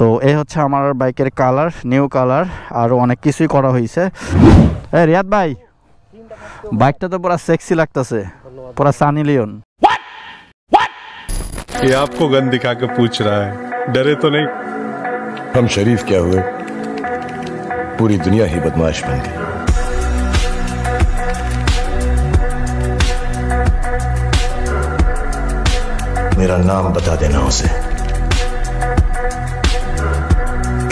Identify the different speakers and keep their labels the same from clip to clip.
Speaker 1: তো এই হচ্ছে আমার বাইকের কালার, নিউ কালার, আরও অনেক কিছুই করা হয়েছে। রিয়াদ ভাই, বাইকটা তো পুরা সেক্সি লাগতেছে, পুরা সানি লিওন।
Speaker 2: ये आपको गन दिखा के पूछ रहा है, डरे तो नहीं?
Speaker 3: हम शरीफ क्या हुए, पूरी दुनिया ही बदमाश बन गई। मेरा नाम बता देना उसे,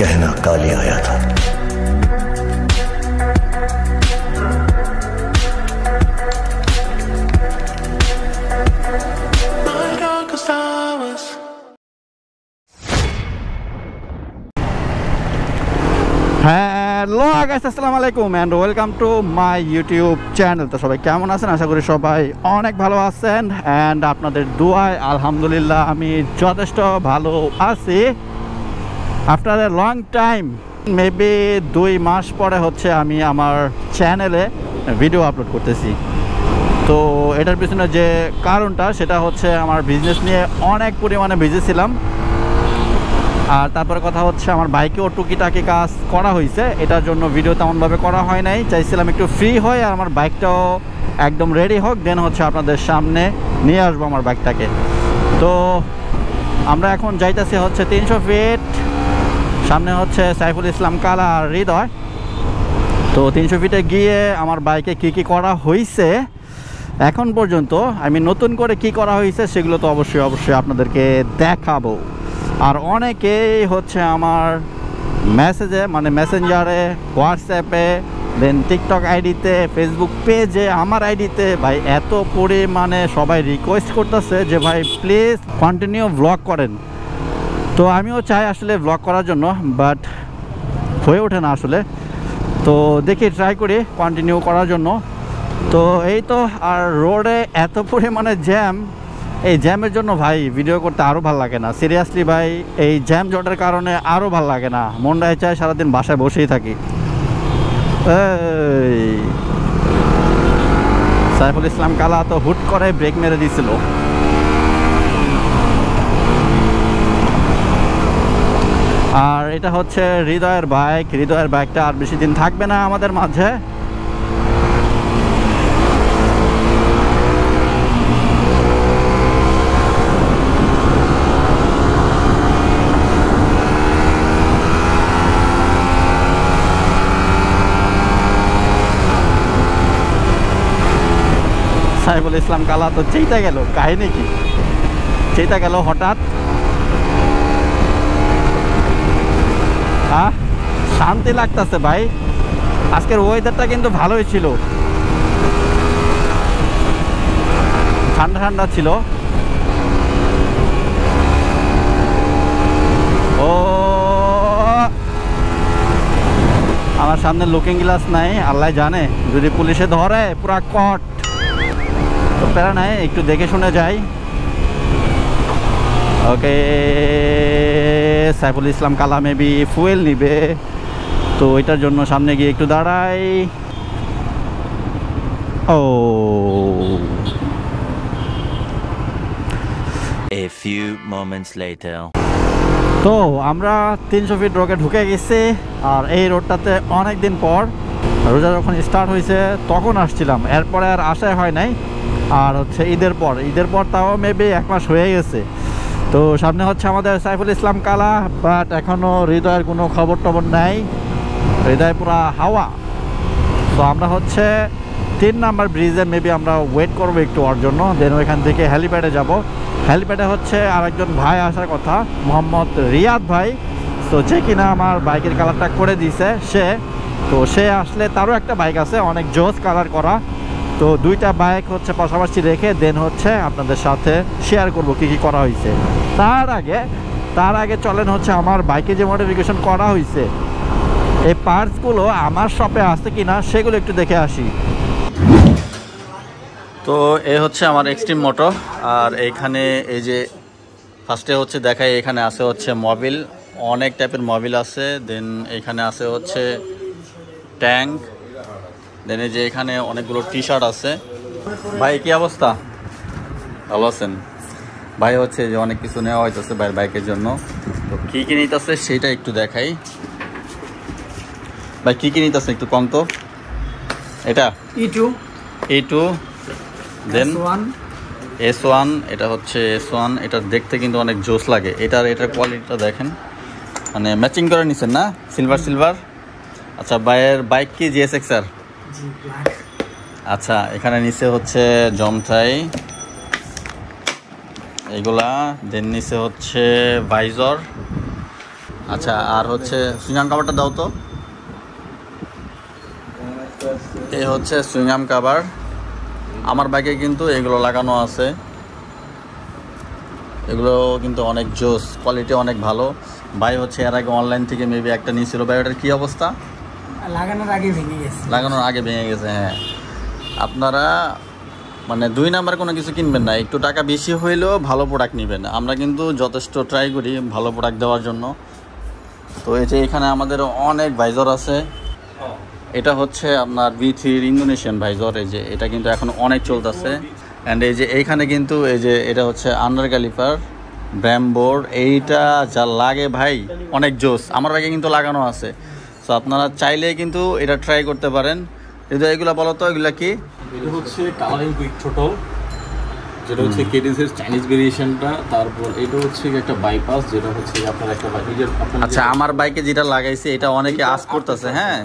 Speaker 3: कहना काली आया था।
Speaker 1: হ্যালো গাইস, আসসালামু আলাইকুম and welcome to my YouTube channel. তো সবাই কেমন আছেন? আশা করি সবাই অনেক ভালো আছেন অ্যান্ড আপনাদের দোয়ায় আলহামদুলিল্লাহ আমি যথেষ্ট ভালো আছি। After a long time, maybe 2 মাস পরে হচ্ছে আমি আমার চ্যানেলে ভিডিও আপলোড করতেছি। তো এটার পিছনে যে কারণটা সেটা হচ্ছে আমার বিজনেস নিয়ে অনেক পরিমাণে বিজি ছিলাম। আর তারপরে কথা হচ্ছে আমার বাইকেও টুকিটাকি কাজ করা হয়েছে, এটার জন্য ভিডিও তেমনভাবে করা হয় নাই। চাইছিলাম একটু ফ্রি হয় আর আমার বাইকটাও একদম রেডি হোক, দেন হচ্ছে আপনাদের সামনে নিয়ে আসবো আমার বাইকটাকে। তো আমরা এখন যাইতেছি হচ্ছে 300 ফিট, সামনে হচ্ছে সাইফুল ইসলাম কালা আর হৃদয়। তো 300 ফিটে গিয়ে আমার বাইকে কি কি করা হয়েছে এখন পর্যন্ত, আমি নতুন করে কি করা হয়েছে সেগুলো তো অবশ্যই আপনাদেরকে দেখাবো। আর অনেকেই হচ্ছে আমার মেসেজে, মানে মেসেঞ্জারে, হোয়াটসঅ্যাপে, দেন টিকটক আইডিতে, ফেসবুক পেজে, আমার আইডিতে ভাই এত পরিমাণে সবাই রিকোয়েস্ট করতেছে যে ভাই প্লিজ কন্টিনিউ ব্লগ করেন। তো আমিও চাই আসলে ব্লগ করার জন্য, বাট হয়ে ওঠে না আসলে। তো দেখি ট্রাই করি কন্টিনিউ করার জন্য। তো এই তো, আর রোডে এত পরিমাণে জ্যাম, এই জ্যামের জন্য ভাই ভিডিও করতে আরও ভালো লাগে না। সিরিয়াসলি ভাই, এই জ্যাম জটের কারণে আরও ভালো লাগে না, মনটাই চায় সারাদিন বাসায় বসেই থাকি। এই সাইফুল ইসলাম কালা তো হুট করে ব্রেক মেরে দিয়েছিল। আর এটা হচ্ছে হৃদয়ের বাইক। হৃদয়ের বাইকটা আর বেশি দিন থাকবে না আমাদের মাঝে। সাইফুল ইসলাম কালা তো চেইতা গেল, কাহিনী কি? চেইতা গেল হঠাৎ। শান্তি লাগতেছে ভাই, আজকের ওয়েদারটা কিন্তু ভালোই ছিল, ঠান্ডা ঠান্ডা ছিল। ও আমার সামনে লুকিং গ্লাস নাই, আল্লাহ জানে যদি পুলিশে ধরে পুরা কট। তো প্যারা নাই, একটু দেখে শুনে যাই। ওকে, সাইফুল ইসলাম কালা মেবি ফুয়েল নিবে, তো এটার জন্য সামনে গিয়ে একটু দাঁড়াই। ও
Speaker 4: A few moments later.
Speaker 1: তো আমরা 300 ফিট রোডে ঢুকে গেছি। আর এই রোডটাতে অনেক দিন পর, রোজা যখন স্টার্ট হয়েছে তখন আসছিলাম, এরপরে আর আসাই হয় নাই। আর হচ্ছে ঈদের পর তাও মেবি 1 মাস হয়ে গেছে। তো সামনে হচ্ছে আমাদের সাইফুল ইসলাম কালা, বাট এখনও হৃদয়ের কোনো খবর টবর নাই, হৃদয় পুরা হাওয়া। তো আমরা হচ্ছে 3 নাম্বার ব্রিজে মেবি আমরা ওয়েট করবো একটু ওর জন্য, দেন ওইখান থেকে হেলিপ্যাডে যাব। হেলিপ্যাডে হচ্ছে আরেকজন ভাই আসার কথা, মোহাম্মদ রিয়াদ ভাই। তো যে কিনা আমার বাইকের কালারটা করে দিয়েছে সে আসলে তারও একটা বাইক আছে অনেক জোস কালার করা। তো 2টা বাইক হচ্ছে পাশাপাশি রেখে দেন হচ্ছে আপনাদের সাথে শেয়ার করব কি কি করা হয়েছে। তার আগে চলেন হচ্ছে আমার বাইকে যে মডিফিকেশন করা হয়েছে এই পার্টসগুলো আমার শপে আছে কিনা সেগুলো একটু দেখে আসি। তো এই হচ্ছে আমার এক্সট্রিম মোটো। আর এইখানে এই যে ফার্স্টে হচ্ছে দেখাই, এখানে আছে হচ্ছে মোবিল, অনেক টাইপের মোবিল আছে। দেন এইখানে আছে হচ্ছে ট্যাঙ্ক। দেন এই যে এখানে অনেকগুলো টি শার্ট আছে। ভাই কি অবস্থা? ভালো আছেন? ভাই হচ্ছে যে অনেক কিছু নেওয়া হইতেছে ভাইয়ের বাইকের জন্য। তো কী কী নিতেছে সেটা একটু দেখাই। ভাই কী কী নিতেছে একটু কম তো। এটা E2 দেন S1, এটা হচ্ছে S1। এটা দেখতে কিন্তু অনেক জোস লাগে। এটার কোয়ালিটিটা দেখেন, মানে ম্যাচিং করে নিছেন না, সিলভার। আচ্ছা ভাইয়ের বাইক কি GSX-R? আচ্ছা, এখানে নিচে হচ্ছে জমথাই এগুলা, দেন নিচে হচ্ছে ভাইজর। আচ্ছা, আর হচ্ছে সুইংআম কাভারটা দাও তো। এই হচ্ছে সুইংআম কাভার। আমার বাইকে কিন্তু এগুলো লাগানো আছে, এগুলো কিন্তু অনেক জোস, কোয়ালিটি অনেক ভালো। ভাই হচ্ছে এর আগে অনলাইন থেকে মেবি একটা নিয়েছিল। ভাই ওটার কী অবস্থা? লাগানোর আগে ভেঙে গেছে। হ্যাঁ, আপনারা মানে 2 নাম্বার কোনো কিছু কিনবেন না, একটু টাকা বেশি হইলেও ভালো প্রোডাক্ট নেবেন। আমরা কিন্তু যথেষ্ট ট্রাই করি ভালো প্রোডাক্ট দেওয়ার জন্য। তো এই যে এখানে আমাদের অনেক ভাইজর আছে। এটা হচ্ছে আপনার V3 ইন্দোনেশিয়ান ভাইজর। এই যে এটা কিন্তু এখন অনেক চলতেছে। অ্যান্ড এই যে এইখানে কিন্তু এই যে এটা হচ্ছে আন্ডার ক্যালিপার ব্র্যামবোর। এইটা যা লাগে ভাই অনেক জোস। আমার বাইকে কিন্তু লাগানো আছে। সো আপনারা চাইলে কিন্তু এটা ট্রাই করতে পারেন। কিন্তু এগুলো বলো তো, এগুলো কি?
Speaker 2: এটা হচ্ছে কালারিং কুইক টোটাল, যেটা হচ্ছে কেডিসের চাইনিজ ভেরিয়েশনটা। তারপর এটা হচ্ছে একটা বাইপাস, যেটা হচ্ছে আপনার একটা নিজের।
Speaker 1: আচ্ছা, আমার বাইকে যেটা লাগাইছে এটা অনেকে আস করতেছে। হ্যাঁ,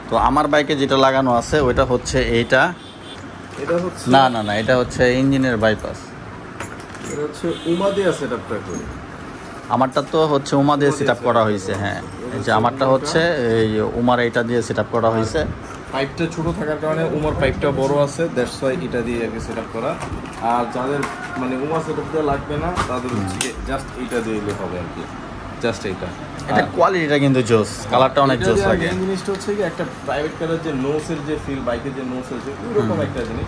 Speaker 1: তো আমার বাইকে যেটা লাগানো আছে ওইটা হচ্ছে এইটা।
Speaker 5: এটা হচ্ছে
Speaker 1: না, এটা হচ্ছে ইঞ্জিনের বাইপাস।
Speaker 5: এটা হচ্ছে উমা দিয়ে সেটআপটা করি।
Speaker 1: আমারটা তো হচ্ছে উমা দিয়ে সেটআপ করা হয়েছে। হ্যাঁ, এই যে আমারটা হচ্ছে এই উমার এইটা দিয়ে সেটআপ করা হয়েছে।
Speaker 5: পাইপটা ছোট থাকার কারণে উমার পাইপটা বড় আছে, দ্যাটস ওয়াই এটা দিয়ে আগে সেটআপ করা। আর যাদের মানে উমা সেটআপ দিয়ে লাগবে না তাদের হচ্ছে জাস্ট এইটা দিলে হবে আর কি, জাস্ট এইটা।
Speaker 1: এটা কোয়ালিটিটা কিন্তু জোস, কালারটা অনেক জোস লাগে।
Speaker 5: এই জিনিসটা হচ্ছে কি একটা প্রাইভেট কারের যে নোসের যে ফিল, বাইকের যে নোস আছে ওইরকম একটা জিনিস।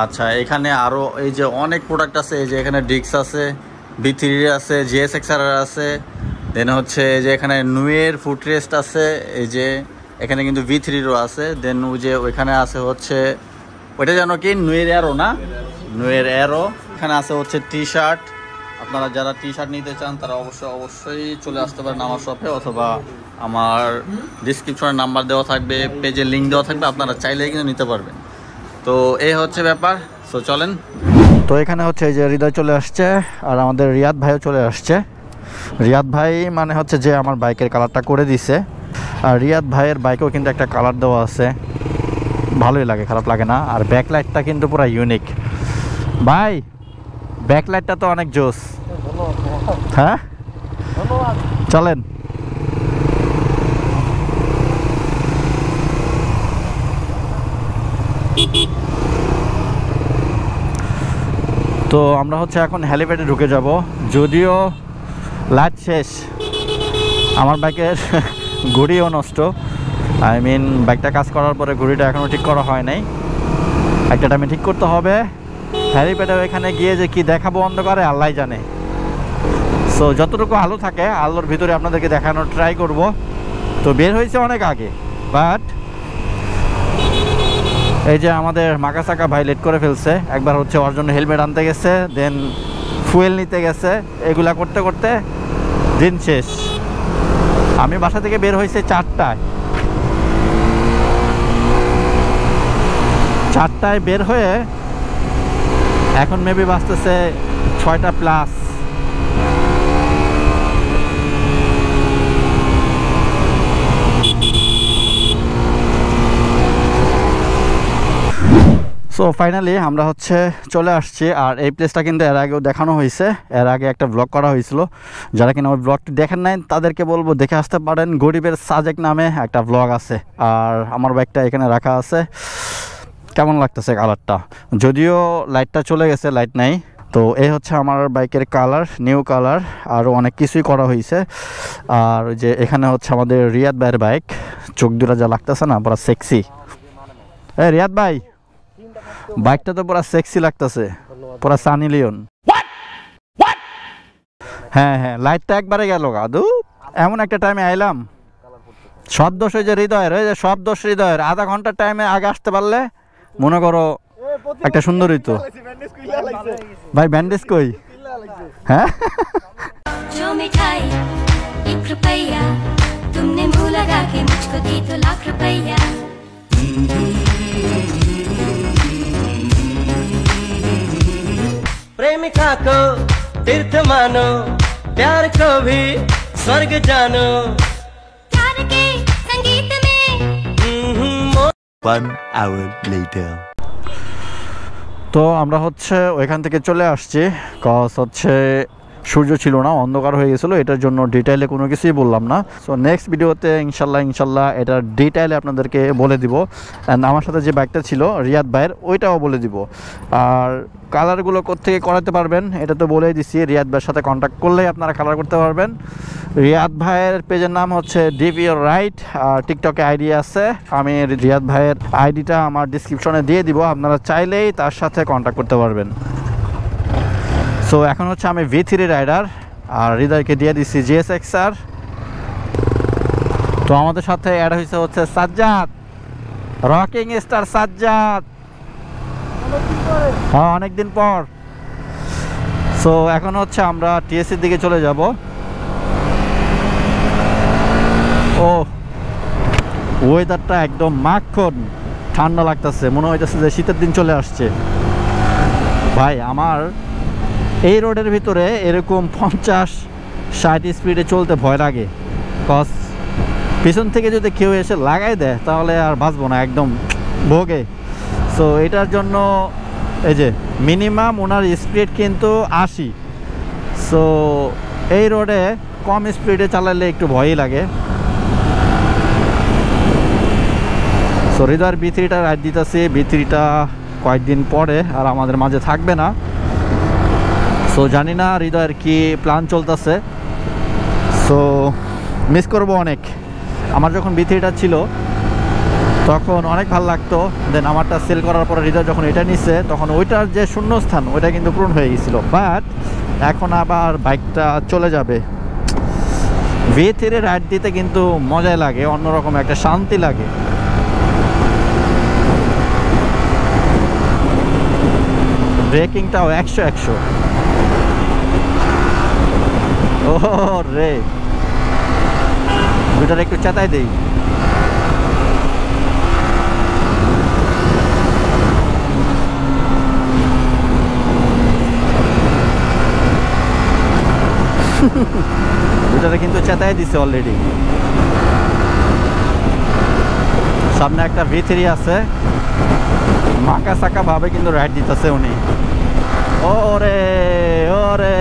Speaker 1: আচ্ছা, এখানে আরো এই যে অনেক প্রোডাক্ট আছে। এই যে এখানে ডিক্স আছে, V3 আছে, GSX-R আছে, দেন হচ্ছে এই যে এখানে নুয়ের ফুটরেস্ট আছে। এই যে এখানে কিন্তু V3-রও আছে। দেন ওই যে ওইখানে আছে হচ্ছে ওইটা জানো কি, নুয়ের অ্যারো না, নুয়ের অ্যারো। এখানে আছে হচ্ছে টি-শার্ট। আপনারা যারা টি-শার্ট নিতে চান তারা অবশ্যই চলে আসতে পারেন আমার শপে, অথবা আমার ডিসক্রিপশনে নাম্বার দেওয়া থাকবে, পেজের লিঙ্ক দেওয়া থাকবে, আপনারা চাইলেই কিন্তু নিতে পারবেন। তো এই হচ্ছে ব্যাপার। সো চলেন। তো এখানে হচ্ছে এই যে হৃদয় চলে আসছে, আর আমাদের রিয়াদ ভাইও চলে আসছে। রিয়াদ ভাই মানে হচ্ছে যে আমার বাইকের কালারটা করে দিছে। আর রিয়াদ ভাইয়ের বাইকেও কিন্তু একটা কালার দেওয়া আছে, ভালোই লাগে, খারাপ লাগে না। আর ব্যাকলাইটটা কিন্তু পুরো ইউনিক ভাই, ব্যাকলাইটটা তো অনেক জোস। হ্যাঁ, চলেন। তো আমরা হচ্ছে এখন হেলিপ্যাডে ঢুকে যাব। যদিও লাইট শেষ, আমার বাইকের ঘড়িও নষ্ট। আই মিন বাইকটা কাজ করার পরে ঘড়িটা এখনও ঠিক করা হয় নাই, একটা টাইমে ঠিক করতে হবে। হেলিপ্যাডেও এখানে গিয়ে যে কি দেখাবো অন্ধকারে আল্লাহ জানে। সো যতটুকু আলো থাকে আলোর ভিতরে আপনাদেরকে দেখানোর ট্রাই করব। তো বের হয়েছে অনেক আগে, বাট এই যে আমাদের মাকাসাকা ভাই লেট করে ফেলছে। একবার হচ্ছে ওর জন্য হেলমেট আনতে গেছে, দেন ফুয়েল নিতে গেছে, এগুলা করতে করতে দিন শেষ। আমি বাসা থেকে বের হয়েছে 4টায় বের হয়ে এখন মেবি বাজতেছে 6টা প্লাস। সো ফাইনালি আমরা হচ্ছে চলে আসছি। আর এই প্লেসটা কিন্তু এর আগেও দেখানো হয়েছে, এর আগে একটা ব্লগ করা হয়েছিল। যারা কিনা ওই ব্লগটি দেখেন নাই তাদেরকে বলবো দেখে আসতে পারেন। গরিবের সাজেক নামে একটা ব্লগ আছে। আর আমার বাইকটা এখানে রাখা আছে। কেমন লাগতেছে কালারটা? যদিও লাইটটা চলে গেছে, লাইট নাই। তো এই হচ্ছে আমার বাইকের কালার, নিউ কালার। আরও অনেক কিছুই করা হয়েছে। আর ওই যে এখানে হচ্ছে আমাদের রিয়াদ ভাইয়ের বাইক, চোখ দুটা যা লাগতেছে না, পুরো সেক্সি। রিয়াদ ভাই, বাইকটা তো পুরো সেক্সি লাগতেছে, পুরো সানি লিওন। হ্যাঁ, লাইটটা একবারে গেল গাদু। এমন একটা টাইমে আইলাম, সব দোষ ওই যে হৃদয়ের, ওই যে সব দোষ হৃদয়ের। আধা ঘন্টার টাইমে আগে আসতে পারলে মনে করো একটা সুন্দর হইতো। ভাই ব্যান্ডেজ কই? হ্যাঁ
Speaker 6: जो मिठाई 1 रुपया तुमने मुंह लगा के मुझको दी तो लाख रुपया
Speaker 7: प्रेमिका को तीर्थ मानो प्यार को भी स्वर्ग जानो
Speaker 6: प्यार के संगीत में
Speaker 4: 1 hour later.
Speaker 1: তো আমরা হচ্ছে ওইখান থেকে চলে আসছি কজ হচ্ছে সূর্য ছিল না, অন্ধকার হয়ে গেছিলো, এটার জন্য ডিটেইলে কোনো কিছুই বললাম না। সো নেক্সট ভিডিওতে ইনশাল্লাহ এটার ডিটেইলে আপনাদেরকে বলে দিব। অ্যান্ড আমার সাথে যে বাইকটা ছিল রিয়াদ ভাইয়ের ওইটাও বলে দিব। আর কালারগুলো কোত্থেকে করাতে পারবেন এটা তো বলেই দিছি, রিয়াদ ভাইয়ের সাথে কন্ট্যাক্ট করলেই আপনারা কালার করতে পারবেন। রিয়াদ ভাইয়ের পেজের নাম হচ্ছে ডিভিও রাইট, আর টিকটকে আইডি আছে, আমি রিয়াদ ভাইয়ের আইডিটা আমার ডিসক্রিপশনে দিয়ে দিব, আপনারা চাইলেই তার সাথে কন্ট্যাক্ট করতে পারবেন। সো এখন হচ্ছে আমি V3 রাইডার আর হৃদয়কে দিয়ে দিচ্ছি GSX-R। তো আমাদের সাথে অ্যাড হয়েছে হচ্ছে সাজ্জাদ, রকিং স্টার সাজ্জাদ, হ্যাঁ অনেকদিন পর। সো এখন হচ্ছে আমরা TSC-র দিকে চলে যাব। ও ওয়েদারটা একদম মাখন, ঠান্ডা লাগতেছে, মনে হইতেছে যে শীতের দিন চলে আসছে। ভাই আমার এই রোডের ভিতরে এরকম 50-60 স্পিডে চলতে ভয় লাগে, কজ পিছন থেকে যদি কেউ এসে লাগাই দেয় তাহলে আর বাঁচবো না, একদম ভোগে। সো এটার জন্য এই যে মিনিমাম ওনার স্পিড কিন্তু 80। সো এই রোডে কম স্পিডে চালালে একটু ভয়ই লাগে। সো হৃদয়ের B3টা রাইড দিতেছি, B3টা কয়েকদিন পরে আর আমাদের মাঝে থাকবে না। সো জানি না হৃদয়ের কি প্ল্যান চলতেছে, সো মিস করবো অনেক। আমার যখন B3টা ছিল তখন অনেক ভালো লাগতো, দেন আমারটা সেল করার পরে হৃদয় যখন এটা নিচ্ছে তখন ওইটার যে শূন্যস্থান ওইটা কিন্তু পূরণ হয়ে গেছিলো। বাট এখন আবার বাইকটা চলে যাবে। V3 রাইড দিতে কিন্তু মজাই লাগে, অন্যরকম একটা শান্তি লাগে। ব্রেকিংটাও 100। ও রে, দুটার একটু চেতাই দেই। দুটারে কিন্তু চেতাই দিছে অলরেডি। সামনে একটা V3 আছে, মাকা সাকা ভাবে কিন্তু রাইড দিতেছে উনি। ওরে ওরে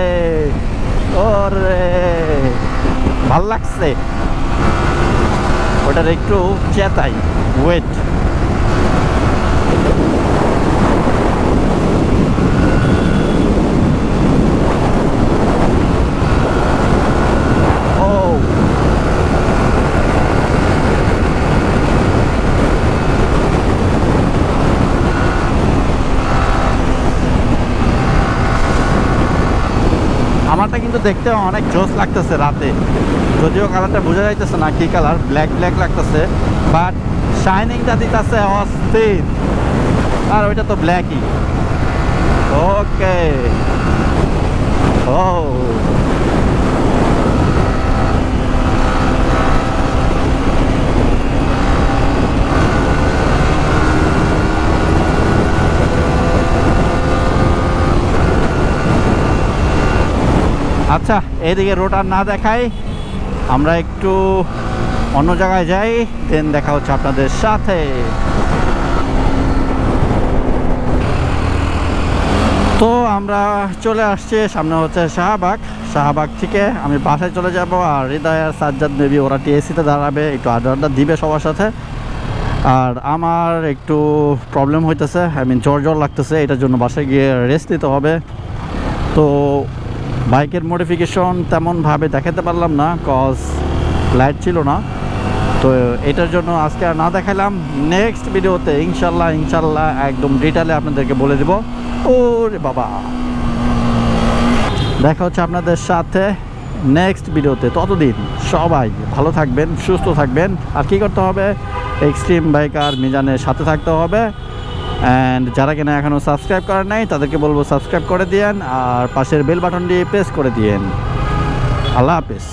Speaker 1: ওরে ভাল লাগছে, ওটার একটু চেতাই, ওয়েট। আমারটা কিন্তু দেখতে অনেক জোস লাগতেছে রাতে, যদিও কালারটা বোঝা যাইতেছে না কি কালার, ব্ল্যাক লাগতেছে, বাট শাইনিংটা দিতেছে অস্থির। আর ওইটা তো ব্ল্যাকই। ওকে, ও আচ্ছা, এইদিকে রোড আর না দেখাই, আমরা একটু অন্য জায়গায় যাই, দেন দেখা হচ্ছে আপনাদের সাথে। তো আমরা চলে আসছি, সামনে হচ্ছে শাহবাগ থেকে আমি বাসায় চলে যাব। আর হৃদয় আর সাজ্জাদ মেবি ওরা TSC-তে দাঁড়াবে, একটু আড্ডা দিবে সবার সাথে। আর আমার একটু প্রবলেম হইতেছে, জ্বর লাগতেছে, এটার জন্য বাসায় গিয়ে রেস্ট নিতে হবে। তো বাইকের মডিফিকেশন তেমনভাবে দেখাতে পারলাম না, কজ লাইট ছিল না। তো এটার জন্য আজকে আর না দেখালাম, নেক্সট ভিডিওতে ইনশাল্লাহ একদম ডিটেইলে আপনাদেরকে বলে দেব। ওরে বাবা, দেখা হচ্ছে আপনাদের সাথে নেক্সট ভিডিওতে। ততদিন সবাই ভালো থাকবেন, সুস্থ থাকবেন। আর কি করতে হবে, এক্সট্রিম বাইকার মিজানের সাথে থাকতে হবে। অ্যান্ড যারা কিনা এখনও সাবস্ক্রাইব করেন নাই তাদেরকে বলবো সাবস্ক্রাইব করে দিয়েন আর পাশের বেল বাটনটি প্রেস করে দিয়েন। আল্লাহ হাফেজ।